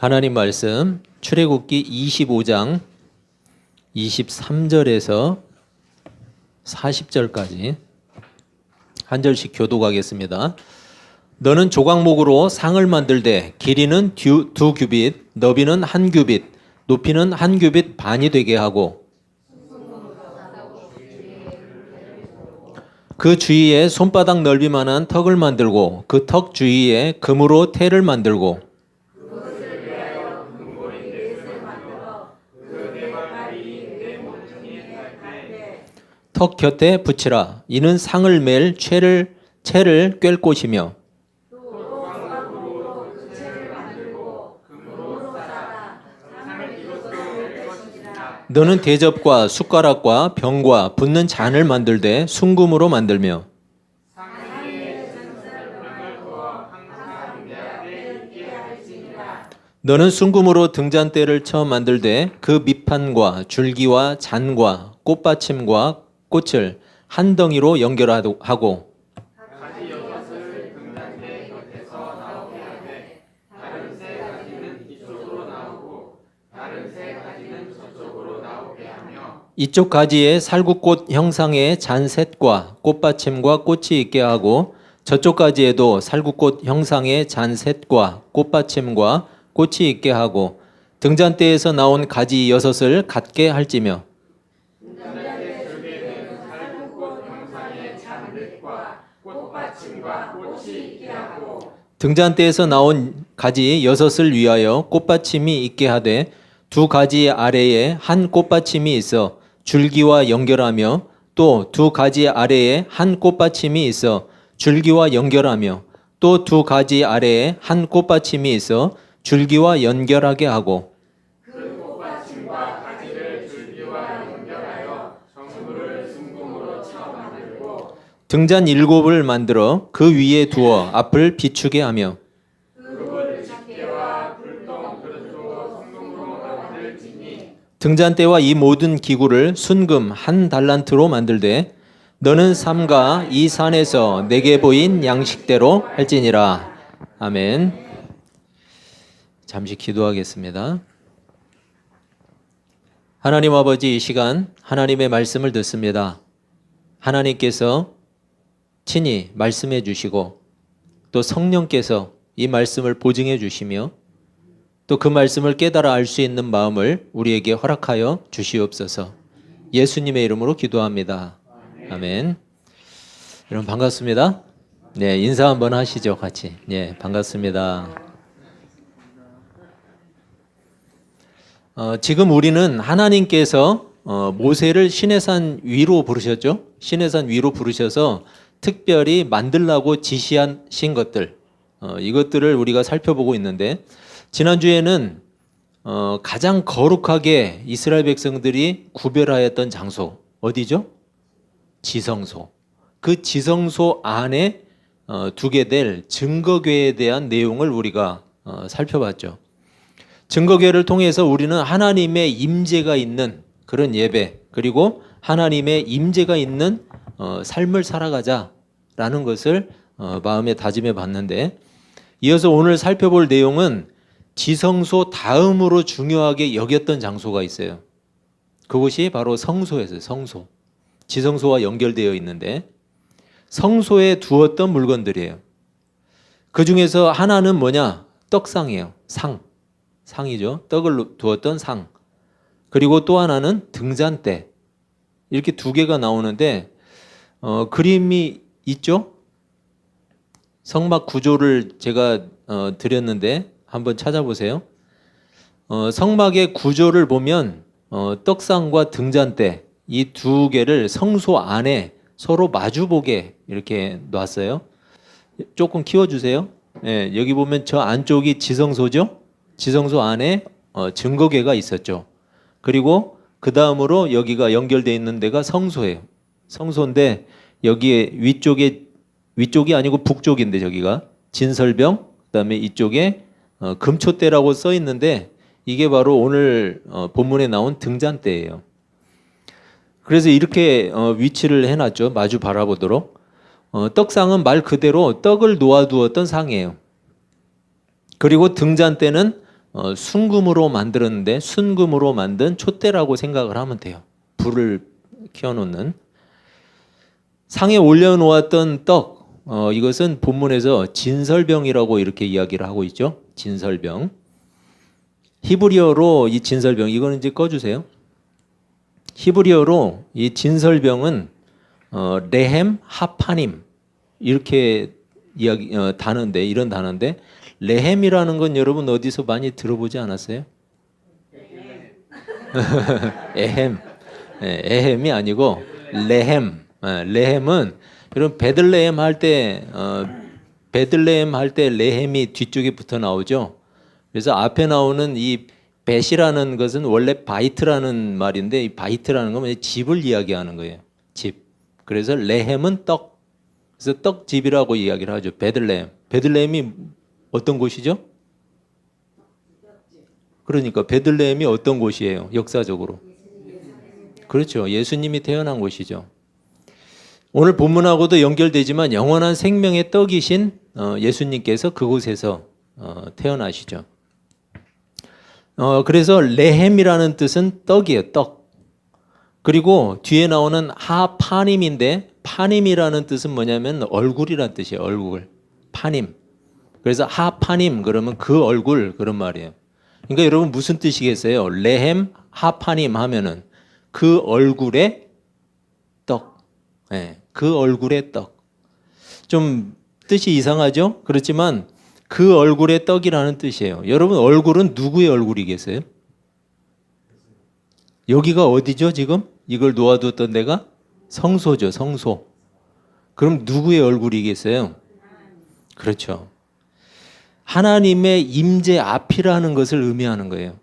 하나님 말씀 출애굽기 25장 23절에서 40절까지 한 절씩 교독하겠습니다. 너는 조각목으로 상을 만들되 길이는 2규빗, 너비는 1규빗, 높이는 1규빗 반이 되게 하고 그 주위에 손바닥 넓이만한 턱을 만들고 그 턱 주위에 금으로 태를 만들고 턱 곁에 붙이라. 이는 상을 맬 채를 꿰을 곳이며 너는 대접과 숟가락과 병과 붓는 잔을 만들되 순금으로 만들며 너는 순금으로 등잔대를 쳐 만들되 그 밑판과 줄기와 잔과 꽃받침과 꽃을 한 덩이로 연결하고 이쪽 가지에 살구꽃 형상의 잔셋과 꽃받침과 꽃이 있게 하고 저쪽 가지에도 살구꽃 형상의 잔셋과 꽃받침과 꽃이 있게 하고 등잔대에서 나온 가지 6을 갖게 할지며 등잔대에서 나온 가지 6을 위하여 꽃받침이 있게 하되 두 가지 아래에 한 꽃받침이 있어 줄기와 연결하며 또 두 가지 아래에 한 꽃받침이 있어 줄기와 연결하며 또 두 가지 아래에 한 꽃받침이 있어 줄기와 연결하게 하고 그 꽃받침과 가지를 줄기와 연결하여 정부를 순금으로 쳐 만들고 등잔 7을 만들어 그 위에 두어 앞을 비추게 하며 그물 집게와 불똥 그릇도 순금으로 만들지니 등잔대와 이 모든 기구를 순금 1달란트로 만들되 너는 삼가 이 산에서 내게 보인 양식대로 할지니라. 아멘. 잠시 기도하겠습니다. 하나님 아버지, 이 시간 하나님의 말씀을 듣습니다. 하나님께서 친히 말씀해 주시고 또 성령께서 이 말씀을 보증해 주시며 또 그 말씀을 깨달아 알 수 있는 마음을 우리에게 허락하여 주시옵소서. 예수님의 이름으로 기도합니다. 아멘. 여러분 반갑습니다. 네, 인사 한번 하시죠, 같이. 네, 반갑습니다. 지금 우리는 하나님께서 모세를 시내산 위로 부르셨죠? 시내산 위로 부르셔서 특별히 만들라고 지시하신 것들, 이것들을 우리가 살펴보고 있는데 지난주에는 가장 거룩하게 이스라엘 백성들이 구별하였던 장소 어디죠? 지성소. 그 지성소 안에 두게 될 증거궤에 대한 내용을 우리가 살펴봤죠. 증거궤를 통해서 우리는 하나님의 임재가 있는 그런 예배, 그리고 하나님의 임재가 있는 삶을 살아가자라는 것을 마음에 다짐해 봤는데, 이어서 오늘 살펴볼 내용은 지성소 다음으로 중요하게 여겼던 장소가 있어요. 그곳이 바로 성소였어요. 성소. 지성소와 연결되어 있는데 성소에 두었던 물건들이에요. 그 중에서 하나는 뭐냐? 떡상이에요. 상이죠. 떡을 두었던 상. 그리고 또 하나는 등잔대. 이렇게 두 개가 나오는데 그림이 있죠? 성막 구조를 제가 드렸는데 한번 찾아보세요. 성막의 구조를 보면 떡상과 등잔대 이 두 개를 성소 안에 서로 마주보게 이렇게 놨어요. 조금 키워주세요. 네, 여기 보면 저 안쪽이 지성소죠. 지성소 안에 증거궤가 있었죠. 그리고 그 다음으로 여기가 연결되어 있는 데가 성소예요. 성소인데 여기에 위쪽이 아니고 북쪽인데 저기가 진설병, 그다음에 이쪽에 금초대라고 써 있는데 이게 바로 오늘 본문에 나온 등잔대예요. 그래서 이렇게 위치를 해놨죠. 마주 바라보도록. 떡상은 말 그대로 떡을 놓아두었던 상이에요. 그리고 등잔대는 순금으로 만들었는데 순금으로 만든 촛대라고 생각을 하면 돼요. 불을 켜놓는. 상에 올려놓았던 떡, 이것은 본문에서 진설병이라고 이렇게 이야기를 하고 있죠. 진설병. 히브리어로 이 진설병, 이거는 이제 꺼주세요. 히브리어로 이 진설병은 레헴 하파님 이렇게 단어인데, 이런 단어인데, 레헴이라는 건 여러분 어디서 많이 들어보지 않았어요? 에헴. 에헴이 아니고 레헴. 레헴은 여러분 베들레헴 할 때 레헴이 뒤쪽에 붙어 나오죠. 그래서 앞에 나오는 이 벳이라는 것은 원래 바이트라는 말인데, 이 바이트라는 건 집을 이야기하는 거예요. 집. 그래서 레헴은 떡. 그래서 떡집이라고 이야기를 하죠. 베들레헴. 베들레헴이 어떤 곳이죠? 그러니까 베들레헴이 어떤 곳이에요? 역사적으로. 그렇죠. 예수님이 태어난 곳이죠. 오늘 본문하고도 연결되지만 영원한 생명의 떡이신 예수님께서 그곳에서 태어나시죠. 그래서 레헴이라는 뜻은 떡이에요. 떡. 그리고 뒤에 나오는 하파님인데, 파님이라는 뜻은 뭐냐면 얼굴이라는 뜻이에요. 얼굴. 파님. 그래서 하파님 그러면 그 얼굴, 그런 말이에요. 그러니까 여러분 무슨 뜻이겠어요? 레헴 하파님 하면은 그 얼굴의 떡. 네, 그 얼굴의 떡. 좀 뜻이 이상하죠? 그렇지만 그 얼굴의 떡이라는 뜻이에요. 여러분 얼굴은 누구의 얼굴이겠어요? 여기가 어디죠 지금? 이걸 놓아뒀던 데가 성소죠. 성소. 그럼 누구의 얼굴이겠어요? 그렇죠. 하나님의 임재 앞이라는 것을 의미하는 거예요.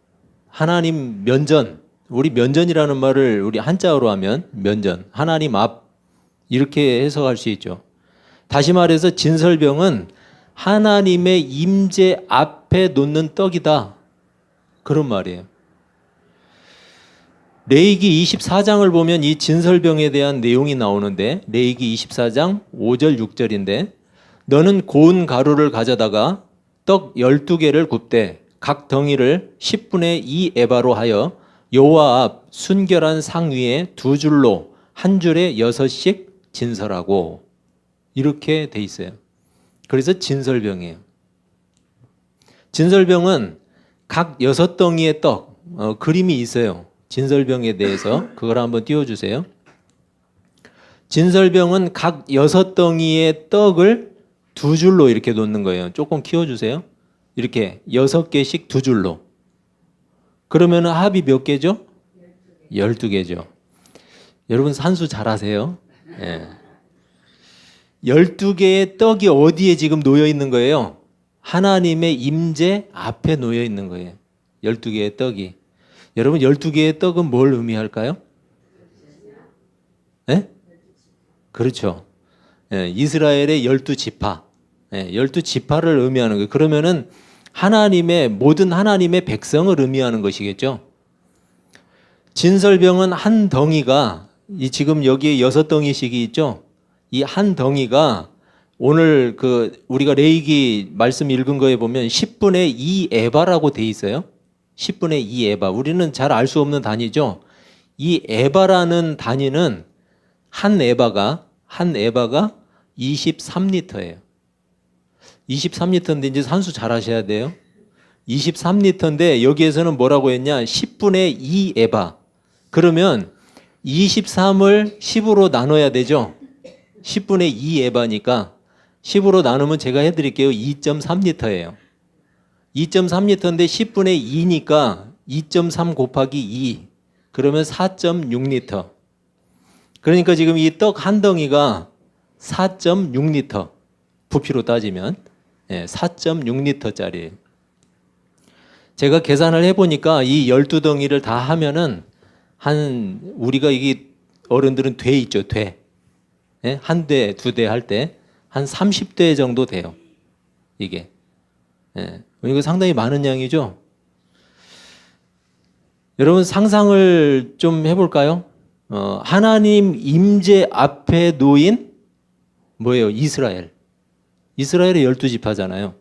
하나님 면전. 우리 면전이라는 말을 우리 한자어로 하면 면전. 하나님 앞. 이렇게 해석할 수 있죠. 다시 말해서 진설병은 하나님의 임재 앞에 놓는 떡이다. 그런 말이에요. 레위기 24장을 보면 이 진설병에 대한 내용이 나오는데, 레위기 24장 5절 6절인데, 너는 고운 가루를 가져다가 떡 12개를 굽되 각 덩이를 10분의 2 에바로 하여 여호와 앞 순결한 상 위에 두 줄로 한 줄에 6씩 진설하고, 이렇게 돼 있어요. 그래서 진설병이에요. 진설병은 각 6덩이의 떡, 그림이 있어요. 진설병에 대해서 그걸 한번 띄워주세요. 진설병은 각 6덩이의 떡을 두 줄로 이렇게 놓는 거예요. 조금 키워주세요. 이렇게 6개씩 두 줄로. 그러면 합이 몇 개죠? 12개죠. 여러분 산수 잘하세요. 예. 12개의 떡이 어디에 지금 놓여 있는 거예요? 하나님의 임재 앞에 놓여 있는 거예요. 12개의 떡이. 여러분 12개의 떡은 뭘 의미할까요? 네? 그렇죠. 예, 이스라엘의 12지파. 예, 12지파를 의미하는 거예요. 그러면은 모든 하나님의 백성을 의미하는 것이겠죠. 진설병은 한 덩이가, 지금 여기에 6덩이씩이 있죠. 이 한 덩이가 오늘 우리가 레위기 말씀 읽은 거에 보면 10분의 2 에바라고 돼 있어요. 10분의 2 에바. 우리는 잘 알 수 없는 단위죠. 이 에바라는 단위는 한 에바가 23리터예요. 23리터인데 이제 산수 잘 하셔야 돼요. 23리터인데 여기에서는 뭐라고 했냐? 10분의 2 에바. 그러면 23을 10으로 나눠야 되죠. 10분의 2 에바니까 10으로 나누면 제가 해드릴게요. 2.3리터예요. 2.3리터인데 10분의 2니까 2.3 곱하기 2. 그러면 4.6리터. 그러니까 지금 이 떡 한 덩이가 4.6리터. 부피로 따지면 4.6리터짜리. 제가 계산을 해보니까 이 12덩이를 다 하면은 우리가 이게 어른들은 돼 있죠. 돼. 한 대, 두 대 할 때 한 30대 정도 돼요. 이게. 이거 상당히 많은 양이죠. 여러분 상상을 좀 해볼까요? 하나님 임재 앞에 놓인 뭐예요? 이스라엘의 12지파잖아요.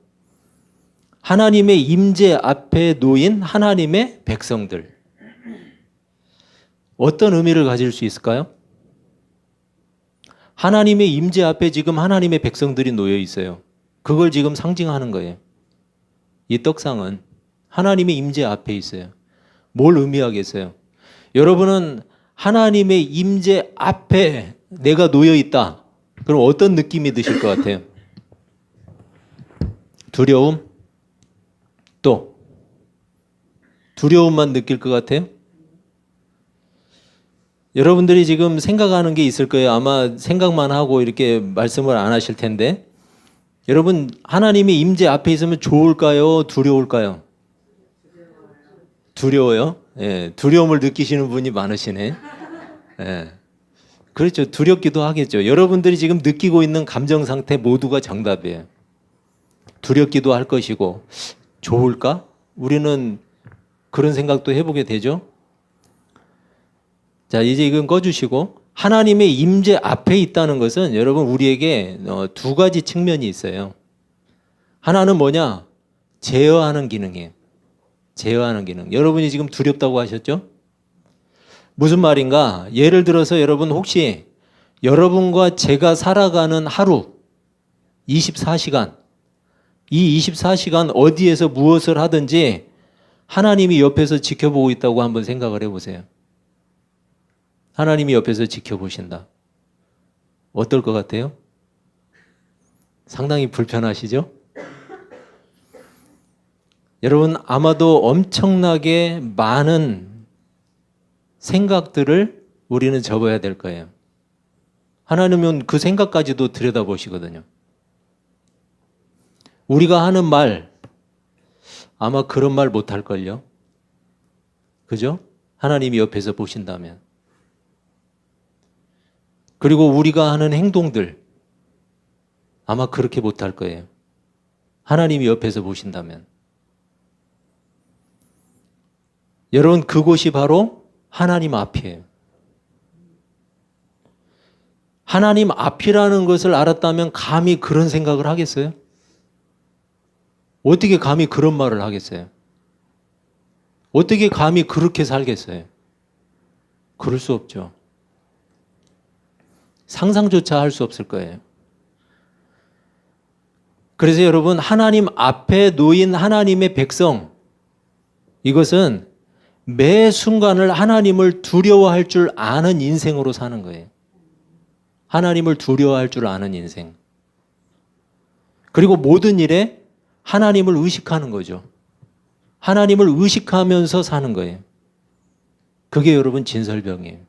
하나님의 임재 앞에 놓인 하나님의 백성들. 어떤 의미를 가질 수 있을까요? 하나님의 임재 앞에 지금 하나님의 백성들이 놓여 있어요. 그걸 지금 상징하는 거예요. 이 떡상은 하나님의 임재 앞에 있어요. 뭘 의미하겠어요? 여러분은 하나님의 임재 앞에 내가 놓여 있다. 그럼 어떤 느낌이 드실 것 같아요? 두려움? 또 두려움만 느낄 것 같아요? 여러분들이 지금 생각하는 게 있을 거예요. 아마 생각만 하고 이렇게 말씀을 안 하실 텐데, 여러분 하나님의 임재 앞에 있으면 좋을까요? 두려울까요? 두려워요? 예, 두려움을 느끼시는 분이 많으시네. 예, 그렇죠. 두렵기도 하겠죠. 여러분들이 지금 느끼고 있는 감정 상태 모두가 정답이에요. 두렵기도 할 것이고, 좋을까? 우리는 그런 생각도 해보게 되죠. 자, 이제 이건 꺼주시고, 하나님의 임재 앞에 있다는 것은 여러분 우리에게 두 가지 측면이 있어요. 하나는 뭐냐? 제어하는 기능이에요. 제어하는 기능. 여러분이 지금 두렵다고 하셨죠? 무슨 말인가? 예를 들어서 여러분 혹시 여러분과 제가 살아가는 하루 24시간, 이 24시간 어디에서 무엇을 하든지 하나님이 옆에서 지켜보고 있다고 한번 생각을 해보세요. 하나님이 옆에서 지켜보신다. 어떨 것 같아요? 상당히 불편하시죠? 여러분 아마도 엄청나게 많은 생각들을 우리는 접어야 될 거예요. 하나님은 그 생각까지도 들여다보시거든요. 우리가 하는 말 아마 그런 말 못할걸요. 그죠? 하나님이 옆에서 보신다면. 그리고 우리가 하는 행동들 아마 그렇게 못할 거예요. 하나님이 옆에서 보신다면. 여러분 그곳이 바로 하나님 앞이에요. 하나님 앞이라는 것을 알았다면 감히 그런 생각을 하겠어요? 어떻게 감히 그런 말을 하겠어요? 어떻게 감히 그렇게 살겠어요? 그럴 수 없죠. 상상조차 할 수 없을 거예요. 그래서 여러분 하나님 앞에 놓인 하나님의 백성, 이것은 매 순간을 하나님을 두려워할 줄 아는 인생으로 사는 거예요. 하나님을 두려워할 줄 아는 인생. 그리고 모든 일에 하나님을 의식하는 거죠. 하나님을 의식하면서 사는 거예요. 그게 여러분 진설병이에요.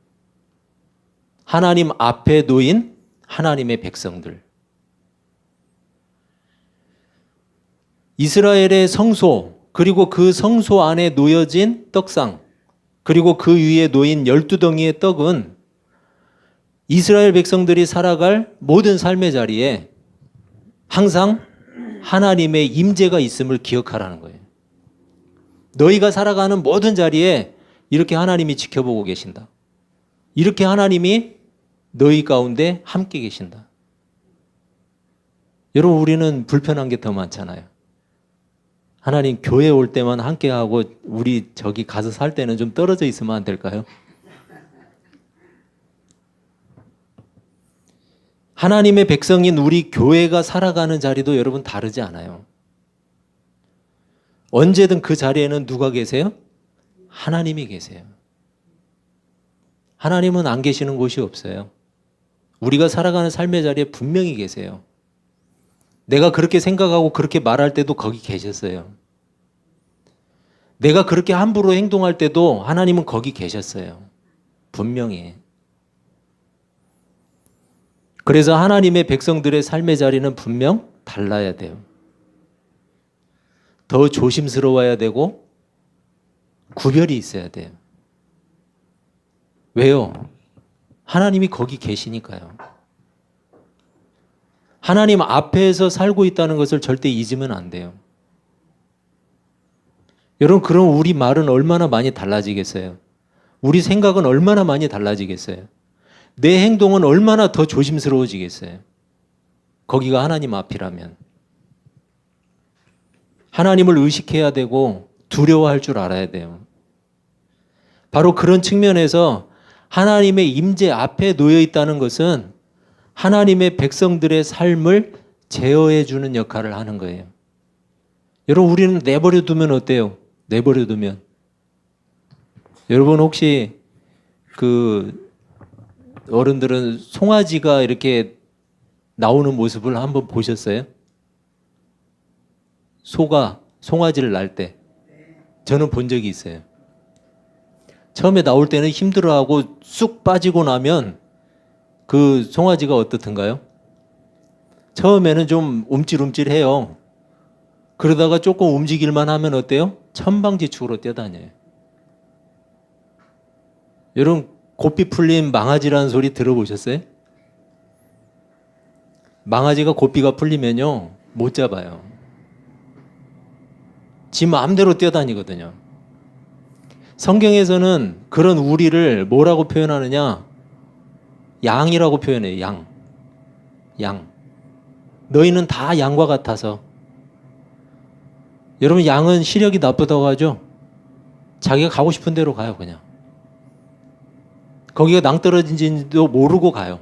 하나님 앞에 놓인 하나님의 백성들. 이스라엘의 성소, 그리고 그 성소 안에 놓여진 떡상, 그리고 그 위에 놓인 12덩이의 떡은 이스라엘 백성들이 살아갈 모든 삶의 자리에 항상 하나님의 임재가 있음을 기억하라는 거예요. 너희가 살아가는 모든 자리에 이렇게 하나님이 지켜보고 계신다. 이렇게 하나님이 너희 가운데 함께 계신다. 여러분 우리는 불편한 게 더 많잖아요. 하나님 교회 올 때만 함께하고 우리 저기 가서 살 때는 좀 떨어져 있으면 안 될까요? 하나님의 백성인 우리 교회가 살아가는 자리도 여러분 다르지 않아요. 언제든 그 자리에는 누가 계세요? 하나님이 계세요. 하나님은 안 계시는 곳이 없어요. 우리가 살아가는 삶의 자리에 분명히 계세요. 내가 그렇게 생각하고 그렇게 말할 때도 거기 계셨어요. 내가 그렇게 함부로 행동할 때도 하나님은 거기 계셨어요. 분명히. 그래서 하나님의 백성들의 삶의 자리는 분명 달라야 돼요. 더 조심스러워야 되고 구별이 있어야 돼요. 왜요? 하나님이 거기 계시니까요. 하나님 앞에서 살고 있다는 것을 절대 잊으면 안 돼요. 여러분, 그럼 우리 말은 얼마나 많이 달라지겠어요? 우리 생각은 얼마나 많이 달라지겠어요? 내 행동은 얼마나 더 조심스러워지겠어요? 거기가 하나님 앞이라면. 하나님을 의식해야 되고 두려워할 줄 알아야 돼요. 바로 그런 측면에서 하나님의 임재 앞에 놓여 있다는 것은 하나님의 백성들의 삶을 제어해 주는 역할을 하는 거예요. 여러분, 우리는 내버려 두면 어때요? 내버려 두면. 여러분, 혹시 그 어른들은 송아지가 이렇게 나오는 모습을 한번 보셨어요? 소가 송아지를 날 때. 저는 본 적이 있어요. 처음에 나올 때는 힘들어하고 쑥 빠지고 나면 그 송아지가 어떻던가요? 처음에는 좀 움찔움찔해요. 그러다가 조금 움직일만 하면 어때요? 천방지축으로 뛰어다녀요. 여러분, 고삐 풀린 망아지라는 소리 들어보셨어요? 망아지가 고삐가 풀리면요, 못 잡아요. 지 마음대로 뛰어다니거든요. 성경에서는 그런 우리를 뭐라고 표현하느냐? 양이라고 표현해요. 양. 너희는 다 양과 같아서. 여러분, 양은 시력이 나쁘다고 하죠? 자기가 가고 싶은 대로 가요, 그냥. 거기가 낭떠러진지도 모르고 가요.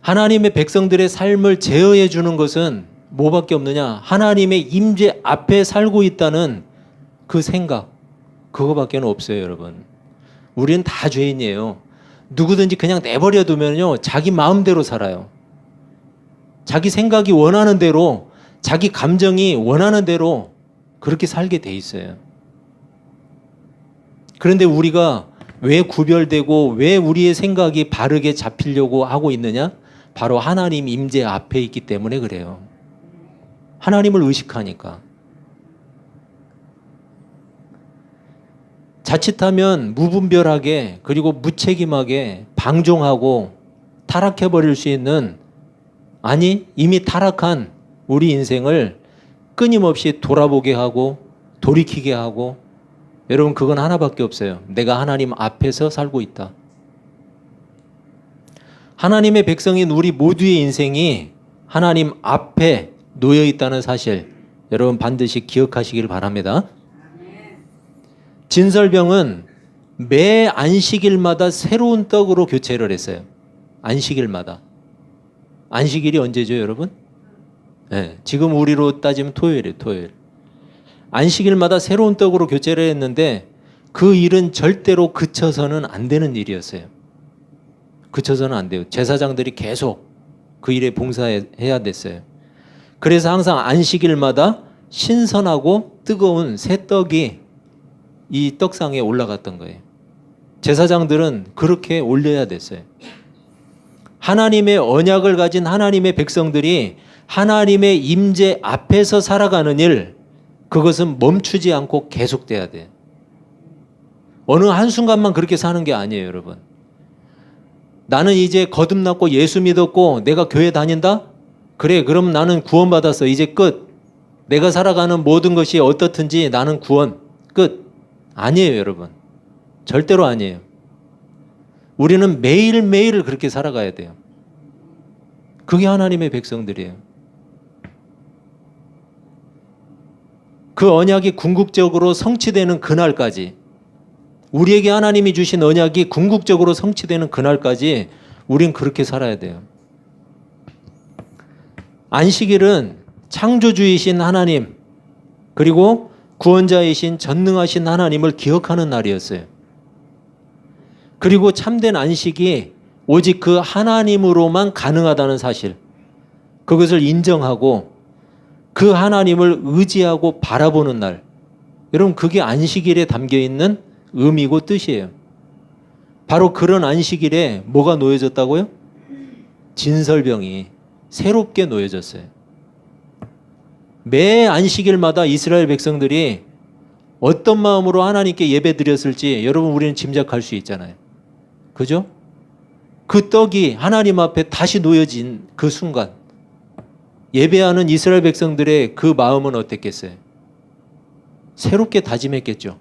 하나님의 백성들의 삶을 제어해 주는 것은 뭐밖에 없느냐? 하나님의 임재 앞에 살고 있다는 그 생각, 그거밖에 없어요, 여러분. 우리는 다 죄인이에요. 누구든지 그냥 내버려 두면요, 자기 마음대로 살아요. 자기 생각이 원하는 대로, 자기 감정이 원하는 대로 그렇게 살게 돼 있어요. 그런데 우리가 왜 구별되고 왜 우리의 생각이 바르게 잡히려고 하고 있느냐? 바로 하나님 임재 앞에 있기 때문에 그래요. 하나님을 의식하니까. 자칫하면 무분별하게 그리고 무책임하게 방종하고 타락해버릴 수 있는, 아니 이미 타락한 우리 인생을 끊임없이 돌아보게 하고 돌이키게 하고, 여러분, 그건 하나밖에 없어요. 내가 하나님 앞에서 살고 있다. 하나님의 백성인 우리 모두의 인생이 하나님 앞에 놓여 있다는 사실, 여러분 반드시 기억하시길 바랍니다. 진설병은 매 안식일마다 새로운 떡으로 교체를 했어요. 안식일마다. 안식일이 언제죠, 여러분? 네, 지금 우리로 따지면 토요일이에요, 토요일. 안식일마다 새로운 떡으로 교체를 했는데 그 일은 절대로 그쳐서는 안 되는 일이었어요. 그쳐서는 안 돼요. 제사장들이 계속 그 일에 봉사해야 됐어요. 그래서 항상 안식일마다 신선하고 뜨거운 새 떡이 이 떡상에 올라갔던 거예요. 제사장들은 그렇게 올려야 됐어요. 하나님의 언약을 가진 하나님의 백성들이 하나님의 임재 앞에서 살아가는 일, 그것은 멈추지 않고 계속돼야 돼요. 어느 한순간만 그렇게 사는 게 아니에요, 여러분. 나는 이제 거듭났고 예수 믿었고 내가 교회 다닌다? 그래, 그럼 나는 구원받았어. 이제 끝. 내가 살아가는 모든 것이 어떻든지 나는 구원. 끝. 아니에요, 여러분. 절대로 아니에요. 우리는 매일매일 그렇게 살아가야 돼요. 그게 하나님의 백성들이에요. 그 언약이 궁극적으로 성취되는 그날까지, 우리에게 하나님이 주신 언약이 궁극적으로 성취되는 그날까지 우린 그렇게 살아야 돼요. 안식일은 창조주이신 하나님, 그리고 구원자이신 전능하신 하나님을 기억하는 날이었어요. 그리고 참된 안식이 오직 그 하나님으로만 가능하다는 사실, 그것을 인정하고 그 하나님을 의지하고 바라보는 날, 여러분, 그게 안식일에 담겨있는 의미고 뜻이에요. 바로 그런 안식일에 뭐가 놓여졌다고요? 진설병이 새롭게 놓여졌어요. 매 안식일마다 이스라엘 백성들이 어떤 마음으로 하나님께 예배 드렸을지 여러분, 우리는 짐작할 수 있잖아요. 그죠? 그 떡이 하나님 앞에 다시 놓여진 그 순간, 예배하는 이스라엘 백성들의 그 마음은 어땠겠어요? 새롭게 다짐했겠죠.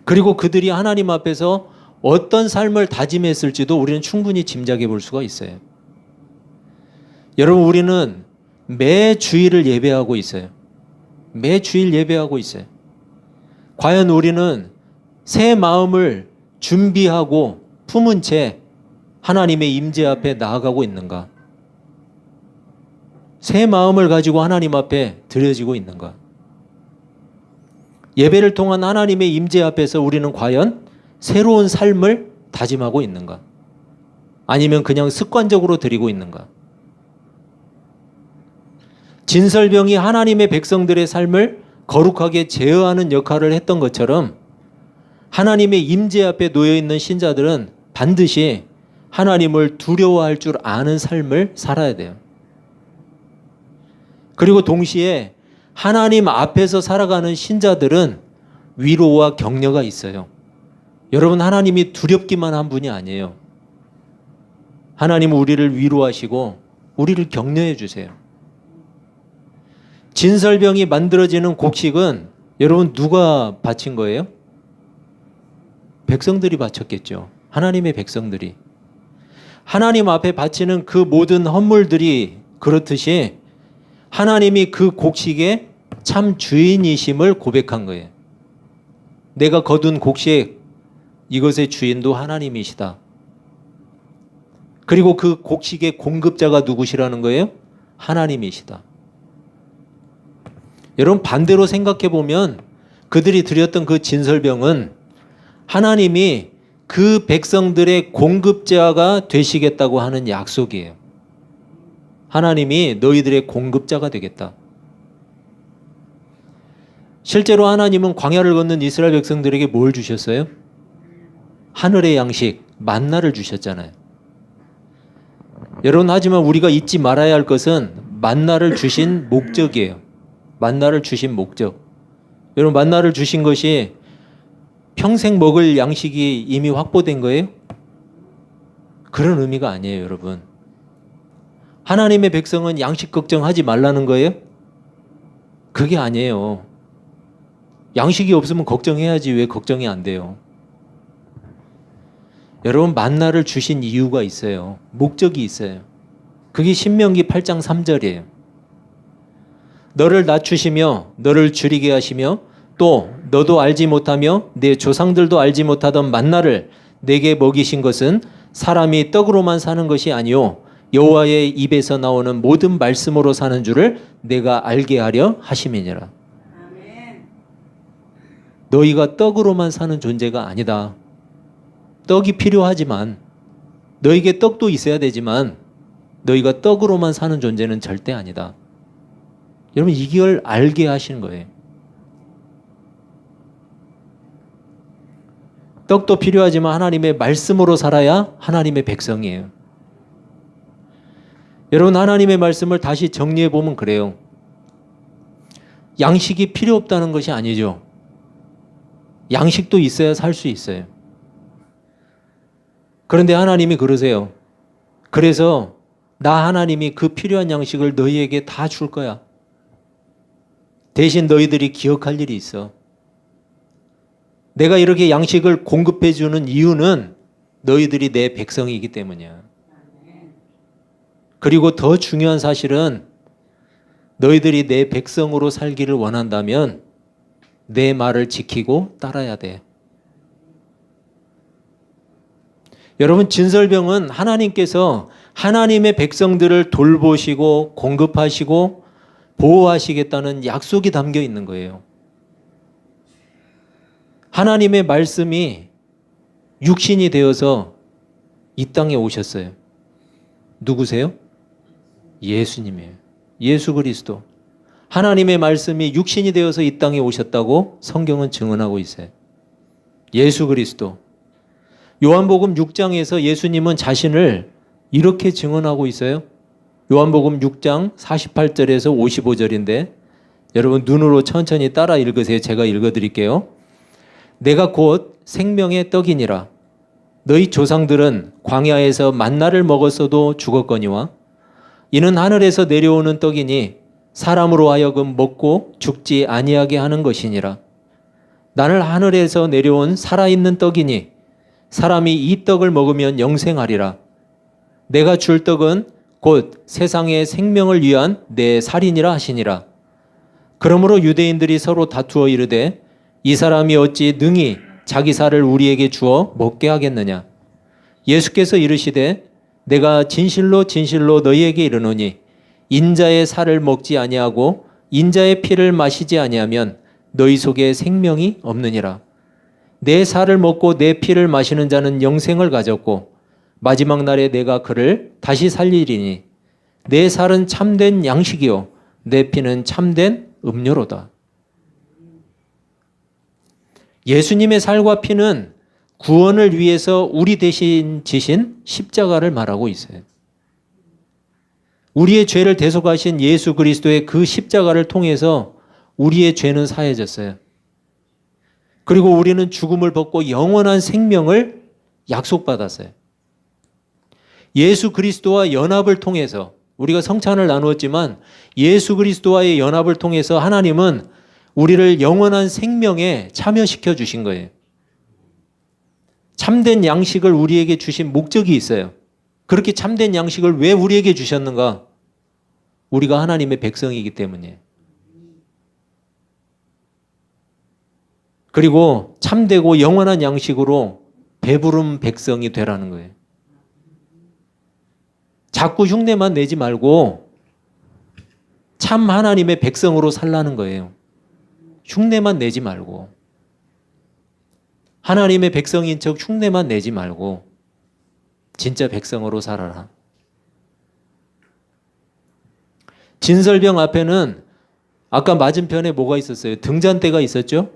그리고 그들이 하나님 앞에서 어떤 삶을 다짐했을지도 우리는 충분히 짐작해 볼 수가 있어요. 여러분, 우리는 매 주일을 예배하고 있어요. 매 주일 예배하고 있어요. 과연 우리는 새 마음을 준비하고 품은 채 하나님의 임재 앞에 나아가고 있는가? 새 마음을 가지고 하나님 앞에 드려지고 있는가? 예배를 통한 하나님의 임재 앞에서 우리는 과연 새로운 삶을 다짐하고 있는가? 아니면 그냥 습관적으로 드리고 있는가? 진설병이 하나님의 백성들의 삶을 거룩하게 제어하는 역할을 했던 것처럼 하나님의 임재 앞에 놓여 있는 신자들은 반드시 하나님을 두려워할 줄 아는 삶을 살아야 돼요. 그리고 동시에 하나님 앞에서 살아가는 신자들은 위로와 격려가 있어요. 여러분, 하나님이 두렵기만 한 분이 아니에요. 하나님은 우리를 위로하시고 우리를 격려해 주세요. 진설병이 만들어지는 곡식은 여러분 누가 바친 거예요? 백성들이 바쳤겠죠. 하나님의 백성들이. 하나님 앞에 바치는 그 모든 헌물들이 그렇듯이 하나님이 그 곡식의 참 주인이심을 고백한 거예요. 내가 거둔 곡식, 이것의 주인도 하나님이시다. 그리고 그 곡식의 공급자가 누구시라는 거예요? 하나님이시다. 여러분, 반대로 생각해 보면 그들이 드렸던 그 진설병은 하나님이 그 백성들의 공급자가 되시겠다고 하는 약속이에요. 하나님이 너희들의 공급자가 되겠다. 실제로 하나님은 광야를 걷는 이스라엘 백성들에게 뭘 주셨어요? 하늘의 양식, 만나를 주셨잖아요. 여러분, 하지만 우리가 잊지 말아야 할 것은 만나를 주신 목적이에요. 만나를 주신 목적. 여러분, 만나를 주신 것이 평생 먹을 양식이 이미 확보된 거예요? 그런 의미가 아니에요, 여러분. 하나님의 백성은 양식 걱정하지 말라는 거예요? 그게 아니에요. 양식이 없으면 걱정해야지 왜 걱정이 안 돼요? 여러분, 만나를 주신 이유가 있어요. 목적이 있어요. 그게 신명기 8장 3절이에요. 너를 낮추시며 너를 줄이게 하시며 또 너도 알지 못하며 내 조상들도 알지 못하던 만나를 내게 먹이신 것은 사람이 떡으로만 사는 것이 아니요 여호와의 입에서 나오는 모든 말씀으로 사는 줄을 내가 알게 하려 하심이니라. 아멘. 너희가 떡으로만 사는 존재가 아니다. 떡이 필요하지만, 너에게 떡도 있어야 되지만 너희가 떡으로만 사는 존재는 절대 아니다. 여러분, 이걸 알게 하시는 거예요. 떡도 필요하지만 하나님의 말씀으로 살아야 하나님의 백성이에요. 여러분, 하나님의 말씀을 다시 정리해 보면 그래요. 양식이 필요 없다는 것이 아니죠. 양식도 있어야 살 수 있어요. 그런데 하나님이 그러세요. 그래서 나 하나님이 그 필요한 양식을 너희에게 다 줄 거야. 대신 너희들이 기억할 일이 있어. 내가 이렇게 양식을 공급해 주는 이유는 너희들이 내 백성이기 때문이야. 그리고 더 중요한 사실은 너희들이 내 백성으로 살기를 원한다면 내 말을 지키고 따라야 돼. 여러분, 진설병은 하나님께서 하나님의 백성들을 돌보시고 공급하시고 보호하시겠다는 약속이 담겨 있는 거예요. 하나님의 말씀이 육신이 되어서 이 땅에 오셨어요. 누구세요? 예수님이에요. 예수 그리스도. 하나님의 말씀이 육신이 되어서 이 땅에 오셨다고 성경은 증언하고 있어요. 예수 그리스도. 요한복음 6장에서 예수님은 자신을 이렇게 증언하고 있어요. 요한복음 6장 48절에서 55절인데 여러분 눈으로 천천히 따라 읽으세요. 제가 읽어드릴게요. 내가 곧 생명의 떡이니라. 너희 조상들은 광야에서 만나를 먹었어도 죽었거니와 이는 하늘에서 내려오는 떡이니 사람으로 하여금 먹고 죽지 아니하게 하는 것이니라. 나는 하늘에서 내려온 살아있는 떡이니 사람이 이 떡을 먹으면 영생하리라. 내가 줄 떡은 곧 세상의 생명을 위한 내 살이니라 하시니라. 그러므로 유대인들이 서로 다투어 이르되 이 사람이 어찌 능히 자기 살을 우리에게 주어 먹게 하겠느냐. 예수께서 이르시되 내가 진실로 진실로 너희에게 이르노니 인자의 살을 먹지 아니하고 인자의 피를 마시지 아니하면 너희 속에 생명이 없느니라. 내 살을 먹고 내 피를 마시는 자는 영생을 가졌고 마지막 날에 내가 그를 다시 살리리니 내 살은 참된 양식이요 내 피는 참된 음료로다. 예수님의 살과 피는 구원을 위해서 우리 대신 지신 십자가를 말하고 있어요. 우리의 죄를 대속하신 예수 그리스도의 그 십자가를 통해서 우리의 죄는 사해졌어요. 그리고 우리는 죽음을 벗고 영원한 생명을 약속받았어요. 예수 그리스도와 연합을 통해서 우리가 성찬을 나누었지만 예수 그리스도와의 연합을 통해서 하나님은 우리를 영원한 생명에 참여시켜 주신 거예요. 참된 양식을 우리에게 주신 목적이 있어요. 그렇게 참된 양식을 왜 우리에게 주셨는가? 우리가 하나님의 백성이기 때문이에요. 그리고 참되고 영원한 양식으로 배부른 백성이 되라는 거예요. 자꾸 흉내만 내지 말고 참 하나님의 백성으로 살라는 거예요. 흉내만 내지 말고 하나님의 백성인 척 흉내만 내지 말고 진짜 백성으로 살아라. 진설병 앞에는 아까 맞은편에 뭐가 있었어요? 등잔대가 있었죠?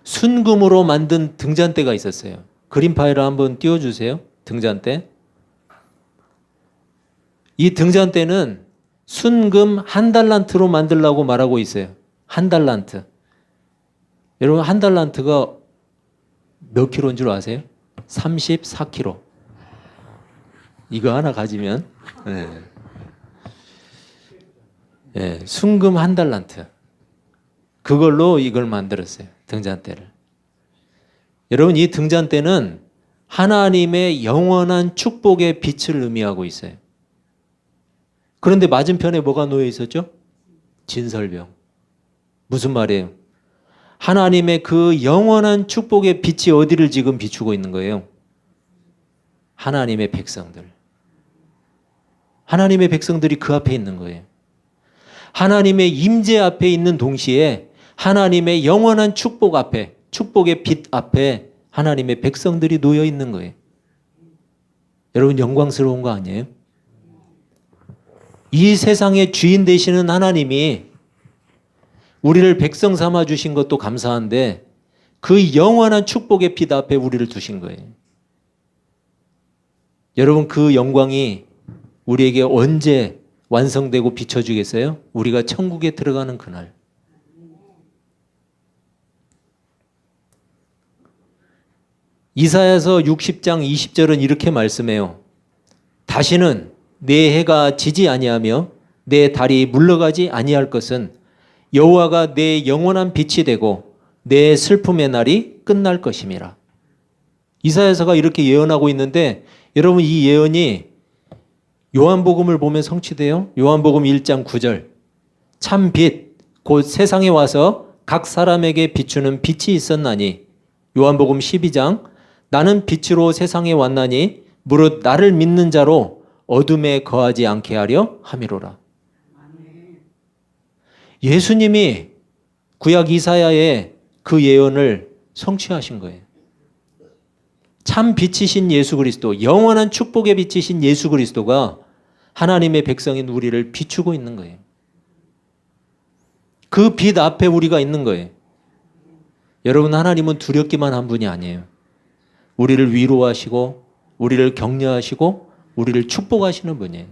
순금으로 만든 등잔대가 있었어요. 그림 파일을 한번 띄워주세요. 등잔대. 이 등잔대는 순금 1달란트로 만들라고 말하고 있어요. 1달란트. 여러분 1달란트가 몇 킬로인 줄 아세요? 34킬로. 이거 하나 가지면 순금 1달란트. 그걸로 이걸 만들었어요. 등잔대를. 여러분 이 등잔대는 하나님의 영원한 축복의 빛을 의미하고 있어요. 그런데 맞은편에 뭐가 놓여 있었죠? 진설병. 무슨 말이에요? 하나님의 그 영원한 축복의 빛이 어디를 지금 비추고 있는 거예요? 하나님의 백성들. 하나님의 백성들이 그 앞에 있는 거예요. 하나님의 임재 앞에 있는 동시에 하나님의 영원한 축복 앞에, 축복의 빛 앞에 하나님의 백성들이 놓여 있는 거예요. 여러분 영광스러운 거 아니에요? 이 세상의 주인 되시는 하나님이 우리를 백성 삼아 주신 것도 감사한데 그 영원한 축복의 빛 앞에 우리를 두신 거예요. 여러분 그 영광이 우리에게 언제 완성되고 비춰주겠어요? 우리가 천국에 들어가는 그날. 이사야서 60장 20절은 이렇게 말씀해요. 다시는 내 해가 지지 아니하며 내 달이 물러가지 아니할 것은 여호와가 내 영원한 빛이 되고 내 슬픔의 날이 끝날 것임이라. 이사야서가 이렇게 예언하고 있는데 여러분 이 예언이 요한복음을 보면 성취돼요. 요한복음 1장 9절. 참 빛, 곧 세상에 와서 각 사람에게 비추는 빛이 있었나니. 요한복음 12장. 나는 빛으로 세상에 왔나니 무릇 나를 믿는 자로 어둠에 거하지 않게 하려 함이로라. 예수님이 구약 이사야의 그 예언을 성취하신 거예요. 참 빛이신 예수 그리스도, 영원한 축복의 빛이신 예수 그리스도가 하나님의 백성인 우리를 비추고 있는 거예요. 그 빛 앞에 우리가 있는 거예요. 여러분 하나님은 두렵기만 한 분이 아니에요. 우리를 위로하시고 우리를 격려하시고 우리를 축복하시는 분이에요.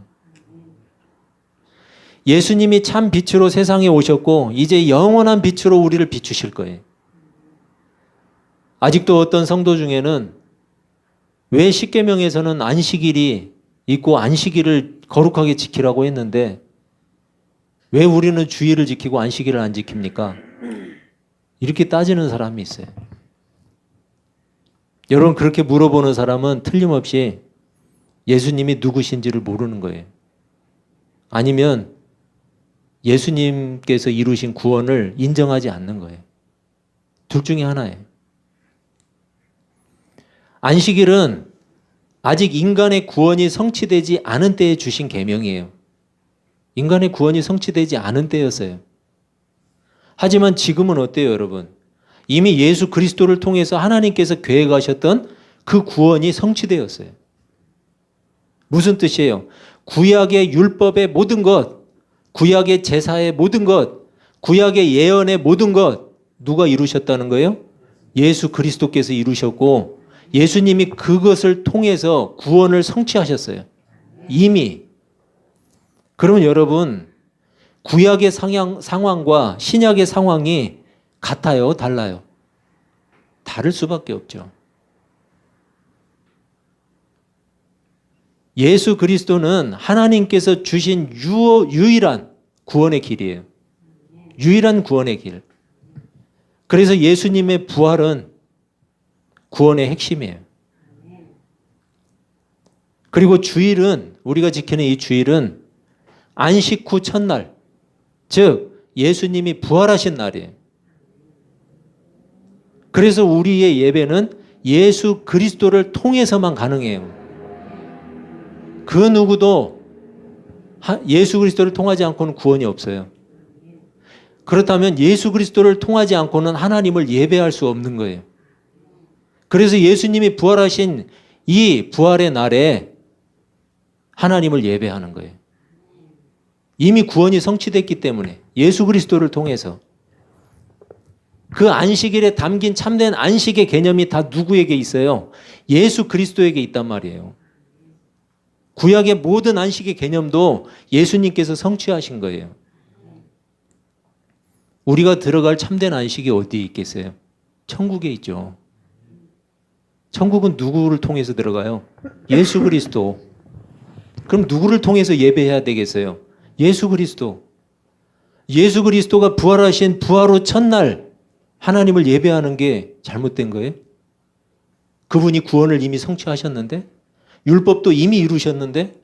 예수님이 참 빛으로 세상에 오셨고 이제 영원한 빛으로 우리를 비추실 거예요. 아직도 어떤 성도 중에는 왜 십계명에서는 안식일이 있고 안식일을 거룩하게 지키라고 했는데 왜 우리는 주일을 지키고 안식일을 안 지킵니까? 이렇게 따지는 사람이 있어요. 여러분 그렇게 물어보는 사람은 틀림없이 예수님이 누구신지를 모르는 거예요. 아니면 예수님께서 이루신 구원을 인정하지 않는 거예요. 둘 중에 하나예요. 안식일은 아직 인간의 구원이 성취되지 않은 때에 주신 계명이에요. 인간의 구원이 성취되지 않은 때였어요. 하지만 지금은 어때요, 여러분? 이미 예수 그리스도를 통해서 하나님께서 계획하셨던 그 구원이 성취되었어요. 무슨 뜻이에요? 구약의 율법의 모든 것, 구약의 제사의 모든 것, 구약의 예언의 모든 것 누가 이루셨다는 거예요? 예수 그리스도께서 이루셨고 예수님이 그것을 통해서 구원을 성취하셨어요. 이미. 그러면 여러분, 구약의 상황과 신약의 상황이 같아요? 달라요? 다를 수밖에 없죠. 예수 그리스도는 하나님께서 주신 유일한 구원의 길이에요. 유일한 구원의 길. 그래서 예수님의 부활은 구원의 핵심이에요. 그리고 주일은, 우리가 지키는 이 주일은 안식 후 첫날, 즉 예수님이 부활하신 날이에요. 그래서 우리의 예배는 예수 그리스도를 통해서만 가능해요. 그 누구도 예수 그리스도를 통하지 않고는 구원이 없어요. 그렇다면 예수 그리스도를 통하지 않고는 하나님을 예배할 수 없는 거예요. 그래서 예수님이 부활하신 이 부활의 날에 하나님을 예배하는 거예요. 이미 구원이 성취됐기 때문에 예수 그리스도를 통해서 그 안식일에 담긴 참된 안식의 개념이 다 누구에게 있어요? 예수 그리스도에게 있단 말이에요. 구약의 모든 안식의 개념도 예수님께서 성취하신 거예요. 우리가 들어갈 참된 안식이 어디에 있겠어요? 천국에 있죠. 천국은 누구를 통해서 들어가요? 예수 그리스도. 그럼 누구를 통해서 예배해야 되겠어요? 예수 그리스도. 예수 그리스도가 부활하신 부활 후 첫날 하나님을 예배하는 게 잘못된 거예요? 그분이 구원을 이미 성취하셨는데? 율법도 이미 이루셨는데?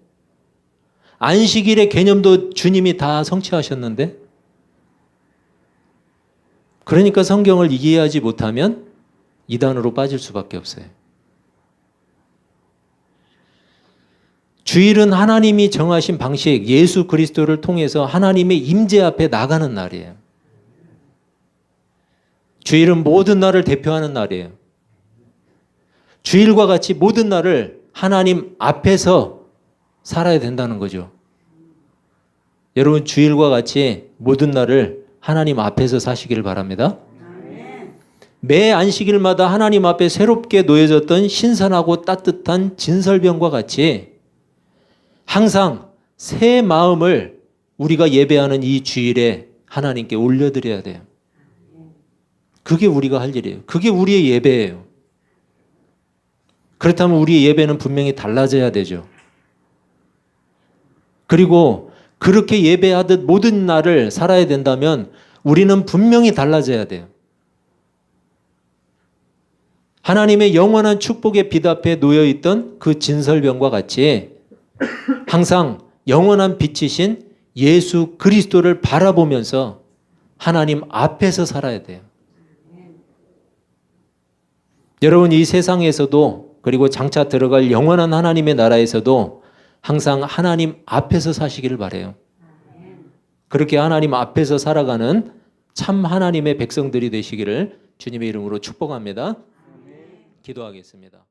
안식일의 개념도 주님이 다 성취하셨는데? 그러니까 성경을 이해하지 못하면 이단으로 빠질 수밖에 없어요. 주일은 하나님이 정하신 방식, 예수 그리스도를 통해서 하나님의 임재 앞에 나가는 날이에요. 주일은 모든 날을 대표하는 날이에요. 주일과 같이 모든 날을 하나님 앞에서 살아야 된다는 거죠. 여러분, 주일과 같이 모든 날을 하나님 앞에서 사시기를 바랍니다. 매 안식일마다 하나님 앞에 새롭게 놓여졌던 신선하고 따뜻한 진설병과 같이 항상 새 마음을 우리가 예배하는 이 주일에 하나님께 올려드려야 돼요. 그게 우리가 할 일이에요. 그게 우리의 예배예요. 그렇다면 우리의 예배는 분명히 달라져야 되죠. 그리고 그렇게 예배하듯 모든 날을 살아야 된다면 우리는 분명히 달라져야 돼요. 하나님의 영원한 축복의 빛 앞에 놓여있던 그 진설병과 같이 항상 영원한 빛이신 예수 그리스도를 바라보면서 하나님 앞에서 살아야 돼요. 여러분, 이 세상에서도 그리고 장차 들어갈 영원한 하나님의 나라에서도 항상 하나님 앞에서 사시기를 바라요. 그렇게 하나님 앞에서 살아가는 참 하나님의 백성들이 되시기를 주님의 이름으로 축복합니다. 기도하겠습니다.